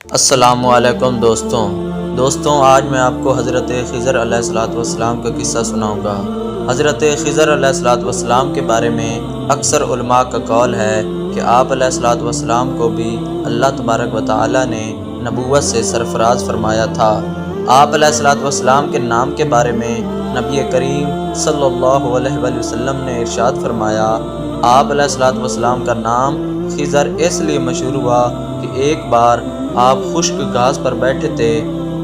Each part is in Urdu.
السلام علیکم دوستوں آج میں آپ کو حضرت خضر علیہ السلام کا قصہ سناؤں گا۔ حضرت خضر علیہ السلام کے بارے میں اکثر علماء کا قول ہے کہ آپ علیہ السلام کو بھی اللہ تبارک و تعالی نے نبوت سے سرفراز فرمایا تھا۔ آپ علیہ السلام کے نام کے بارے میں نبی کریم صلی اللہ علیہ وآلہ وسلم نے ارشاد فرمایا، آپ علیہ السلام کا نام خضر اس لیے مشہور ہوا کہ ایک بار آپ خشک گھاس پر بیٹھے تھے،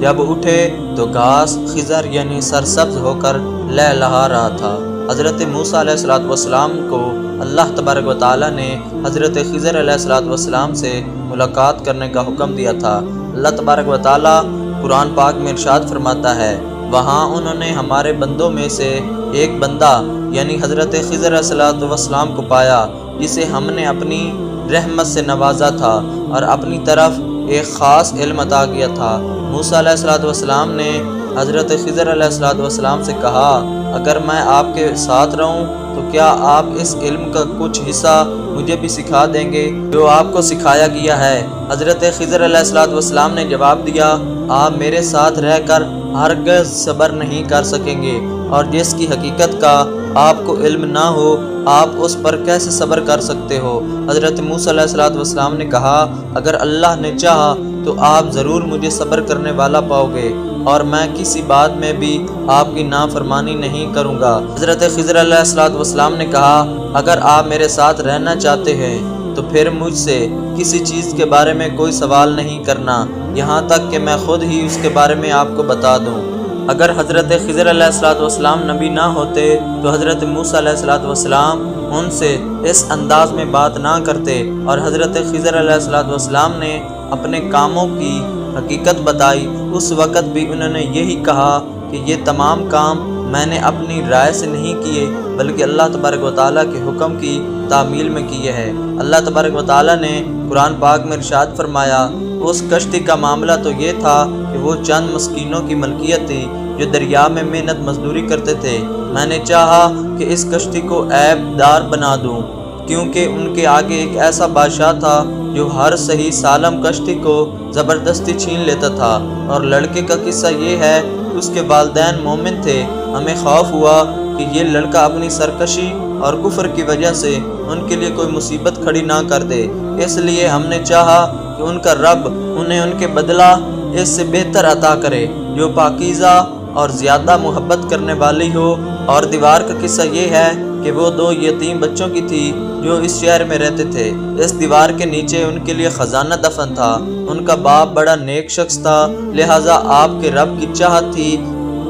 جب اٹھے تو گھاس خضر یعنی سرسبز ہو کر لہلہا رہا تھا۔ حضرت موسیٰ علیہ السلام کو اللہ تبارک و تعالی نے حضرت خضر علیہ السلام سے ملاقات کرنے کا حکم دیا تھا۔ اللہ تبارک و تعالی قرآن پاک میں ارشاد فرماتا ہے، وہاں انہوں نے ہمارے بندوں میں سے ایک بندہ یعنی حضرت خضر علیہ السلام کو پایا، جسے ہم نے اپنی رحمت سے نوازا تھا اور اپنی طرف ایک خاص علم عطا کیا تھا۔ موسیٰ علیہ السلام نے حضرت خضر علیہ السلام سے کہا، اگر میں آپ کے ساتھ رہوں تو کیا آپ اس علم کا کچھ حصہ مجھے بھی سکھا دیں گے جو آپ کو سکھایا گیا ہے؟ حضرت خضر علیہ السلام نے جواب دیا، آپ میرے ساتھ رہ کر ہرگز صبر نہیں کر سکیں گے، اور جس کی حقیقت کا آپ کو علم نہ ہو آپ اس پر کیسے صبر کر سکتے ہو؟ حضرت موسیٰ علیہ السلام نے کہا، اگر اللہ نے چاہا تو آپ ضرور مجھے صبر کرنے والا پاؤ گے، اور میں کسی بات میں بھی آپ کی نافرمانی نہیں کروں گا۔ حضرت خضر علیہ السلام نے کہا، اگر آپ میرے ساتھ رہنا چاہتے ہیں تو پھر مجھ سے کسی چیز کے بارے میں کوئی سوال نہیں کرنا، یہاں تک کہ میں خود ہی اس کے بارے میں آپ کو بتا دوں۔ اگر حضرت خضر علیہ السلام نبی نہ ہوتے تو حضرت موسیٰ علیہ السلام ان سے اس انداز میں بات نہ کرتے، اور حضرت خضر علیہ السلام نے اپنے کاموں کی حقیقت بتائی۔ اس وقت بھی انہوں نے یہی کہا کہ یہ تمام کام میں نے اپنی رائے سے نہیں کیے بلکہ اللہ تبارک و تعالیٰ کے حکم کی تعمیل میں کیے ہیں۔ اللہ تبارک و تعالیٰ نے قرآن پاک میں ارشاد فرمایا، اس کشتی کا معاملہ تو یہ تھا کہ وہ چند مسکینوں کی ملکیت تھی جو دریا میں محنت مزدوری کرتے تھے۔ میں نے چاہا کہ اس کشتی کو عیب دار بنا دوں، کیونکہ ان کے آگے ایک ایسا بادشاہ تھا جو ہر صحیح سالم کشتی کو زبردستی چھین لیتا تھا۔ اور لڑکے کا قصہ یہ ہے کہ اس کے والدین مومن تھے۔ ہمیں خوف ہوا کہ یہ لڑکا اپنی سرکشی اور کفر کی وجہ سے ان کے لیے کوئی مصیبت کھڑی نہ کر دے، اس لیے ہم نے چاہا کہ ان کا رب انہیں ان کے بدلہ اس سے بہتر عطا کرے جو پاکیزہ اور زیادہ محبت کرنے والی ہو۔ اور دیوار کا قصہ یہ ہے کہ وہ دو یتیم بچوں کی تھی جو اس شہر میں رہتے تھے۔ اس دیوار کے نیچے ان کے لیے خزانہ دفن تھا۔ ان کا باپ بڑا نیک شخص تھا، لہٰذا آپ کے رب کی چاہت تھی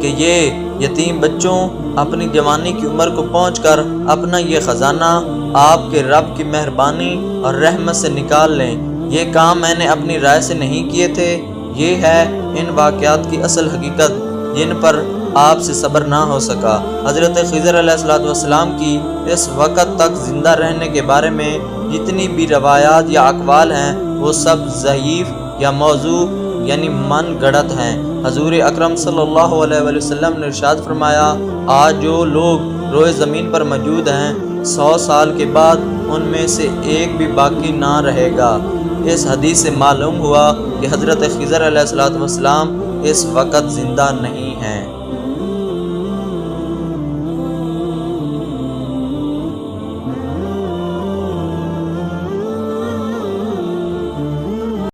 کہ یہ یتیم بچوں اپنی جوانی کی عمر کو پہنچ کر اپنا یہ خزانہ آپ کے رب کی مہربانی اور رحمت سے نکال لیں۔ یہ کام میں نے اپنی رائے سے نہیں کیے تھے۔ یہ ہے ان واقعات کی اصل حقیقت جن پر آپ سے صبر نہ ہو سکا۔ حضرت خضر علیہ السلام کی اس وقت تک زندہ رہنے کے بارے میں جتنی بھی روایات یا اقوال ہیں وہ سب ضعیف یا موضوع یعنی من گڑت ہیں۔ حضور اکرم صلی اللہ علیہ وآلہ وسلم نے ارشاد فرمایا، آج جو لوگ روئے زمین پر موجود ہیں 100 سال کے بعد ان میں سے ایک بھی باقی نہ رہے گا۔ اس حدیث سے معلوم ہوا کہ حضرت خضر علیہ السلام اس وقت زندہ نہیں ہیں۔